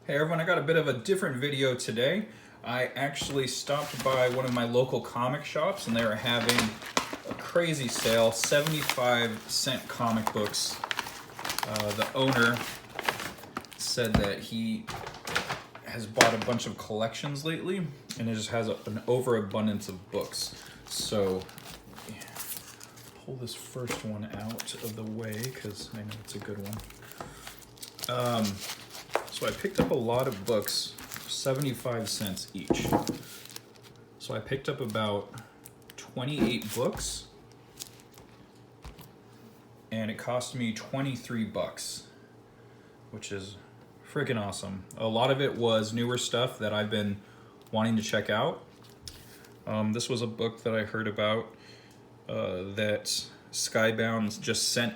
Hey everyone, I got a bit of a different video today. I actually stopped by one of my local comic shops and they were having a crazy sale, 75-cent comic books. The owner said that he has bought a bunch of collections lately and it just has an overabundance of books. So pull this first one out of the way because I know it's a good one. So I picked up a lot of books, 75 cents each. So I picked up about 28 books and it cost me 23 bucks, which is freaking awesome. A lot of it was newer stuff that I've been wanting to check out. This was a book that I heard about that Skybound just sent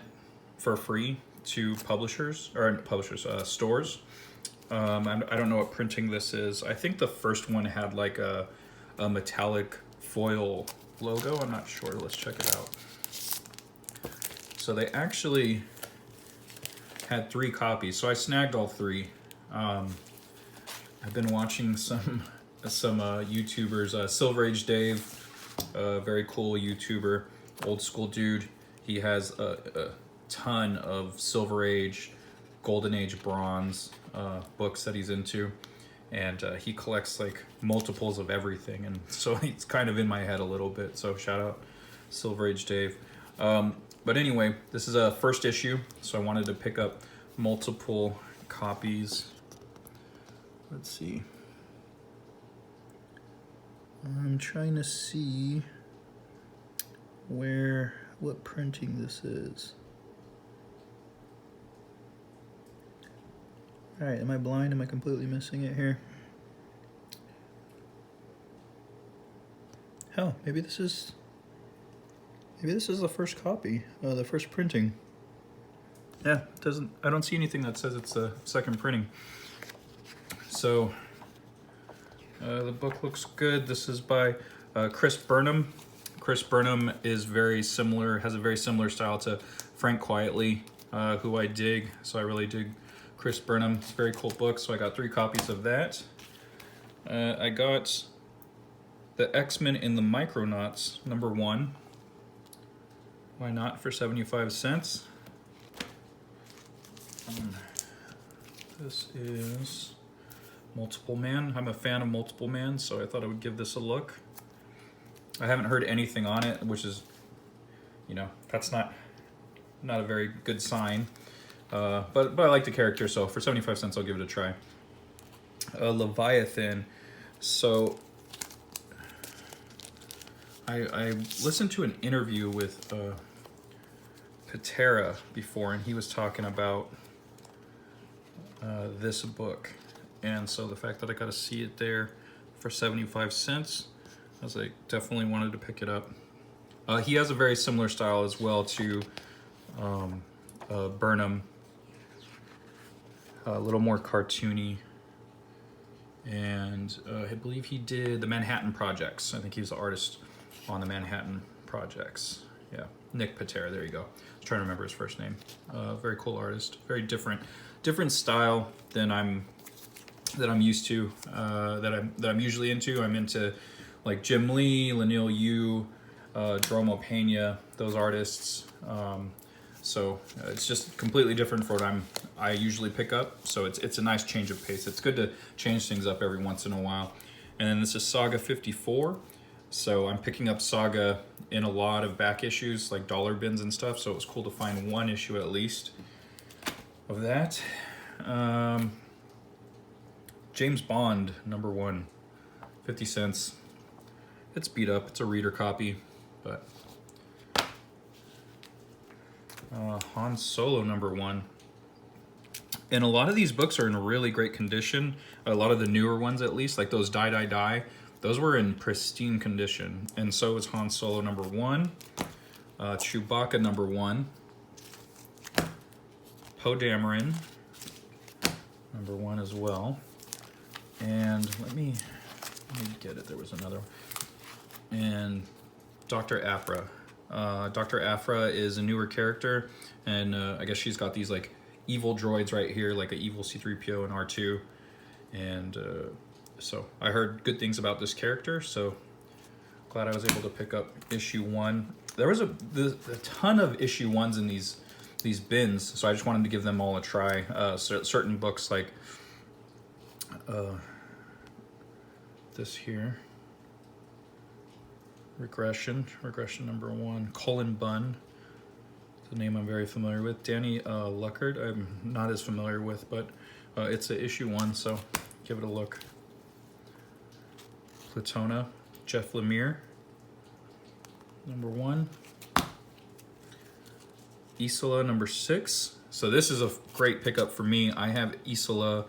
for free to publishers, or stores. I don't know what printing this is. I think the first one had like a metallic foil logo. I'm not sure. Let's check it out. So they actually had 3 copies. So I snagged all 3. I've been watching some YouTubers. Silver Age Dave, very cool YouTuber, old school dude. He has a ton of Silver Age, Golden Age, Bronze books that he's into, and he collects like multiples of everything, and so it's kind of in my head a little bit. So shout out Silver Age Dave. But anyway, this is a first issue, so I wanted to pick up multiple copies. Let's see. I'm trying to see what printing this is. All right, am I blind? Am I completely missing it here? Hell, maybe this is the first copy, the first printing. Yeah, I don't see anything that says it's a second printing. So the book looks good. This is by Chris Burnham. Chris Burnham is has a very similar style to Frank Quietly, who I dig. So I really dig Chris Burnham. It's a very cool book, so I got 3 copies of that. I got the X-Men in the Micronauts, #1. Why not, for 75 cents? This is Multiple Man. I'm a fan of Multiple Man, so I thought I would give this a look. I haven't heard anything on it, which is, that's not a very good sign. But I like the character, so for 75 cents, I'll give it a try. Leviathan. So I listened to an interview with Patera before, and he was talking about this book. And so the fact that I got to see it there for 75 cents, I was like, definitely wanted to pick it up. He has a very similar style as well to Burnham. A little more cartoony, and I believe he did the Manhattan Projects. I think he was the artist on the Manhattan Projects. Yeah, Nick Patera. There you go. I was trying to remember his first name. Very cool artist. Very different style than I'm used to. That I'm usually into. I'm into like Jim Lee, Lanil Yu, Dromo Pena. Those artists. So it's just completely different for what I usually pick up. So it's a nice change of pace. It's good to change things up every once in a while. And then this is Saga 54. So I'm picking up Saga in a lot of back issues, like dollar bins and stuff. So it was cool to find 1 issue at least of that. James Bond, #1, 50 cents. It's beat up. It's a reader copy, but Han Solo #1. And a lot of these books are in really great condition. A lot of the newer ones, at least, like those Die, those were in pristine condition. And so is Han Solo #1, Chewbacca #1, Poe Dameron #1 as well. And let me get it. There was another one. And Dr. Aphra. Dr. Aphra is a newer character, and I guess she's got these like evil droids right here, like an evil C-3PO and R2. And so I heard good things about this character, so glad I was able to pick up issue 1. There was a ton of issue 1s in these bins, so I just wanted to give them all a try. Certain books like this here, Regression number 1, Colin Bunn, the name I'm very familiar with. Danny Luckard, I'm not as familiar with, but it's a issue 1, so give it a look. Platona, Jeff Lemire, number 1. Isola, number 6. So this is a great pickup for me. I have Isola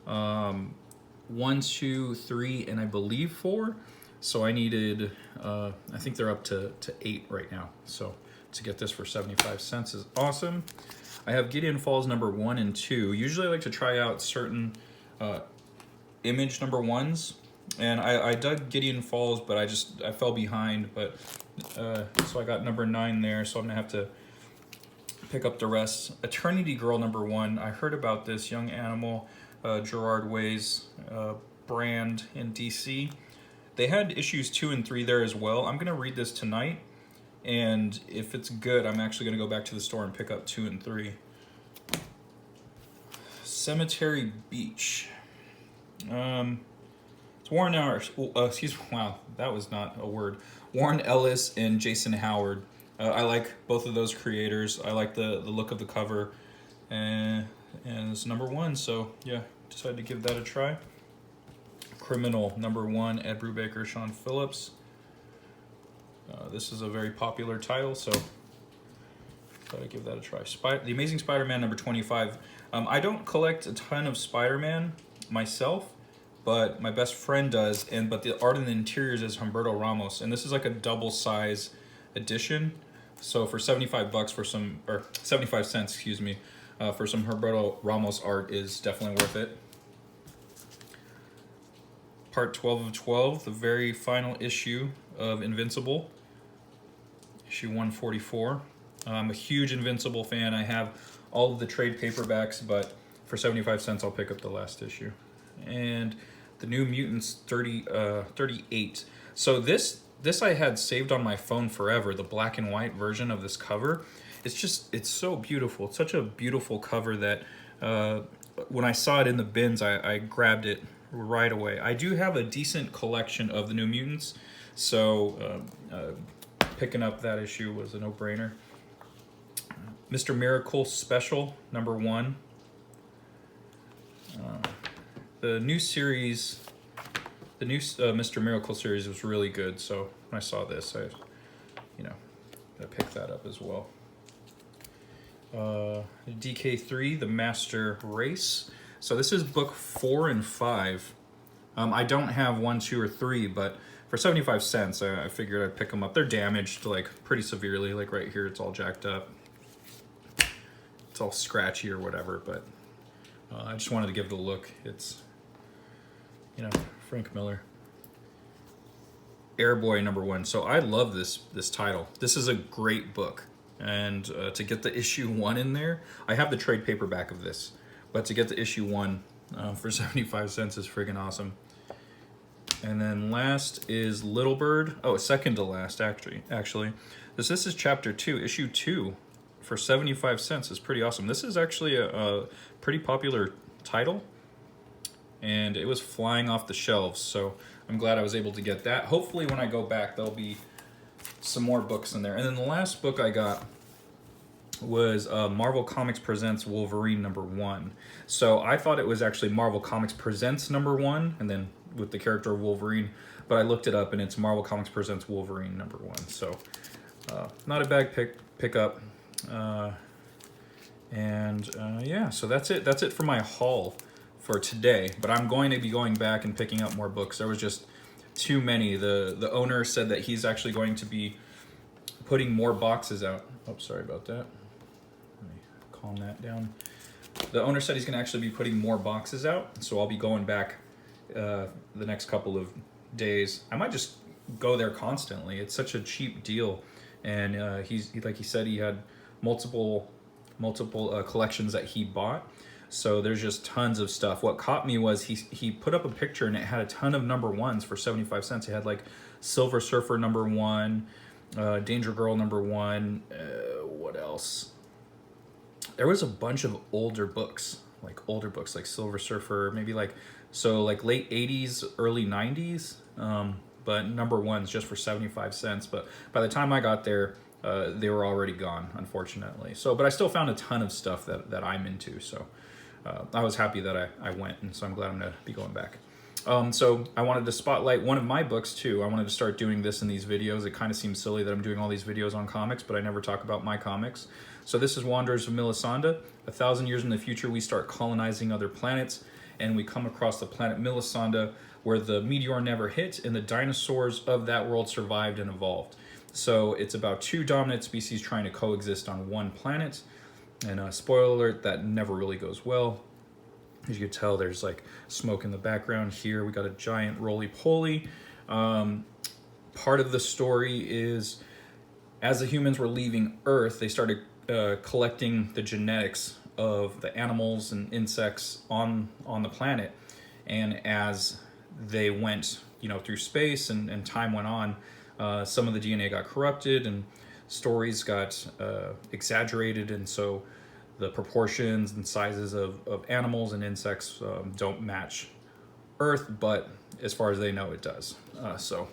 1, 2, 3, and I believe 4. So I needed, I think they're up to 8 right now. So to get this for 75 cents is awesome. I have Gideon Falls number 1 and 2. Usually I like to try out certain image number 1s. And I dug Gideon Falls, but I fell behind. But so I got number 9 there, so I'm gonna have to pick up the rest. Eternity Girl number 1. I heard about this Young Animal, Gerard Way's brand in DC. They had issues 2 and 3 there as well. I'm gonna read this tonight, and if it's good, I'm actually gonna go back to the store and pick up 2 and 3. Cemetery Beach. It's Warren Ellis. Wow, that was not a word. Warren Ellis and Jason Howard. I like both of those creators. I like the look of the cover, and it's number 1. So yeah, decided to give that a try. Criminal number 1, Ed Brubaker, Sean Phillips. This is a very popular title, so thought I'd give that a try. The Amazing Spider-Man number 25. I don't collect a ton of Spider-Man myself, but my best friend does. But the art in the interiors is Humberto Ramos, and this is like a double size edition. So for 75 bucks for some, or 75 cents, excuse me, for some Humberto Ramos art is definitely worth it. Part 12 of 12, the very final issue of Invincible, issue 144. I'm a huge Invincible fan. I have all of the trade paperbacks, but for 75 cents, I'll pick up the last issue. And the New Mutants 38. So this I had saved on my phone forever, the black and white version of this cover. It's so beautiful. It's such a beautiful cover that when I saw it in the bins, I grabbed it right away. I do have a decent collection of the New Mutants, so picking up that issue was a no-brainer. Mr. Miracle Special, number 1. The new series, the new Mr. Miracle series was really good, so when I saw this, I picked that up as well. DK3, The Master Race. So this is book 4 and 5. I don't have 1, 2, or 3, but for 75 cents, I figured I'd pick them up. They're damaged, like, pretty severely. Like, right here, it's all jacked up. It's all scratchy or whatever, but I just wanted to give it a look. It's, Frank Miller. Airboy number 1. So I love this title. This is a great book. And to get the issue 1 in there, I have the trade paperback of this, but to get the issue 1 for 75 cents is friggin' awesome. And then last is Little Bird. Oh, second to last, actually. This is chapter 2, issue 2 for 75 cents is pretty awesome. This is actually a pretty popular title, and it was flying off the shelves, so I'm glad I was able to get that. Hopefully when I go back, there'll be some more books in there. And then the last book I got was Marvel Comics Presents Wolverine number 1. So I thought it was actually Marvel Comics Presents number 1, and then with the character of Wolverine, but I looked it up and it's Marvel Comics Presents Wolverine number 1. So not a bad pickup. Yeah, so that's it. That's it for my haul for today. But I'm going to be going back and picking up more books. There was just too many. The owner said that he's actually going to be putting more boxes out. Oh, sorry about that. Let me calm that down. The owner said he's going to actually be putting more boxes out, so I'll be going back the next couple of days. I might just go there constantly. It's such a cheap deal, and like he said, he had multiple collections that he bought. So there's just tons of stuff. What caught me was he put up a picture and it had a ton of number ones for 75 cents. It had like Silver Surfer #1, Danger Girl #1, what else? There was a bunch of older books like Silver Surfer, maybe like, so like late 80s, early 90s, but #1s just for 75 cents. But by the time I got there, they were already gone, unfortunately. So, but I still found a ton of stuff that I'm into. So I was happy that I went, and so I'm glad I'm gonna be going back. So I wanted to spotlight one of my books too. I wanted to start doing this in these videos. It kind of seems silly that I'm doing all these videos on comics, but I never talk about my comics. So this is Wanderers of Melisanda. 1,000 years in the future, we start colonizing other planets, and we come across the planet Melisanda, where the meteor never hit, and the dinosaurs of that world survived and evolved. So it's about two dominant species trying to coexist on one planet. And spoiler alert, that never really goes well. As you can tell, there's like smoke in the background here. We got a giant roly-poly. Part of the story is, as the humans were leaving Earth, they started collecting the genetics of the animals and insects on the planet. And as they went, through space and time went on, some of the DNA got corrupted and stories got exaggerated, and so the proportions and sizes of animals and insects don't match Earth, but as far as they know, it does. So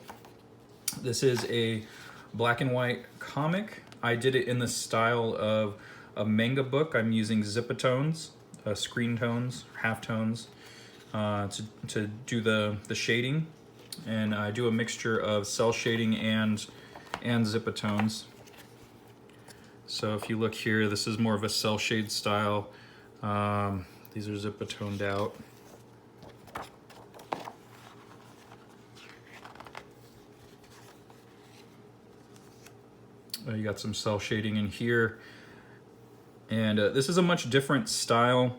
this is a black and white comic. I did it in the style of a manga book. I'm using zipatones, screen tones, halftones, to do the shading, and I do a mixture of cell shading and zipatones. So if you look here, this is more of a cell shade style. These are zipatoned out. You got some cell shading in here. And this is a much different style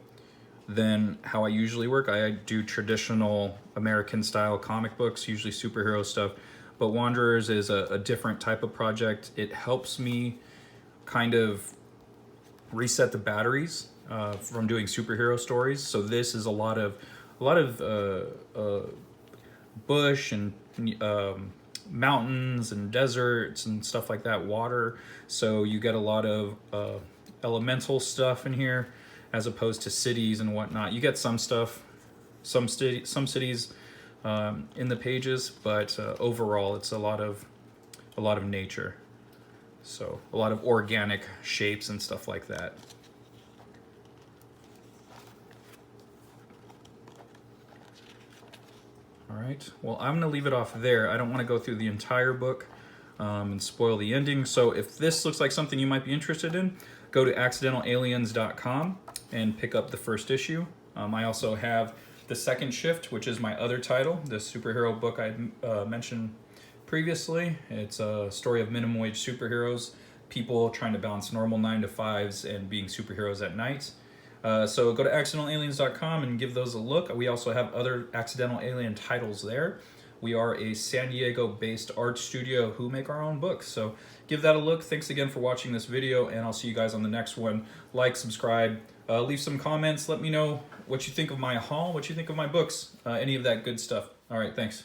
than how I usually work. I do traditional American style comic books, usually superhero stuff. But Wanderers is a different type of project. It helps me kind of reset the batteries from doing superhero stories. So this is a lot of bush and mountains and deserts and stuff like that, water. So you get a lot of elemental stuff in here, as opposed to cities and whatnot. You get some stuff, some cities in the pages, but overall it's a lot of nature. So a lot of organic shapes and stuff like that. All right, well, I'm gonna leave it off there. I don't wanna go through the entire book and spoil the ending. So if this looks like something you might be interested in, go to accidentalaliens.com and pick up the first issue. I also have The Second Shift, which is my other title, the superhero book I mentioned previously. It's a story of minimum wage superheroes, people trying to balance normal 9-to-5s and being superheroes at night. So go to accidentalaliens.com and give those a look. We also have other Accidental Alien titles there. We are a San Diego-based art studio who make our own books. So give that a look. Thanks again for watching this video, and I'll see you guys on the next one. Like, subscribe, leave some comments. Let me know what you think of my haul, what you think of my books, any of that good stuff. All right, thanks.